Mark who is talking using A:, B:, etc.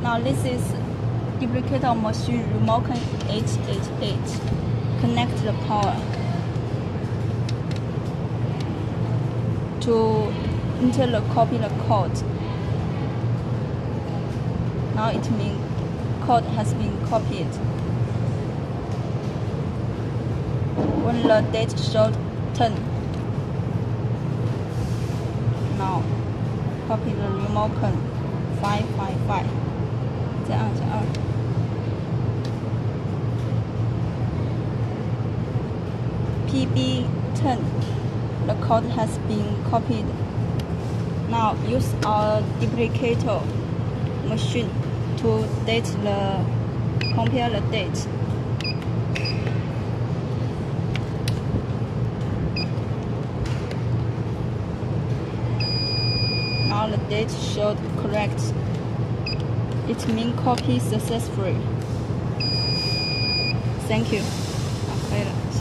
A: Now this is duplicator machine Remocan 888. Connect the power to enter the copy the code. Now it means code has been copied. When the date shows 10, now copy the Remocan 555，再按下2。PB10, the code has been copied. Now use our duplicator machine to compare the date. Now the date showed correct. It means copy successful. Thank you. 可以了。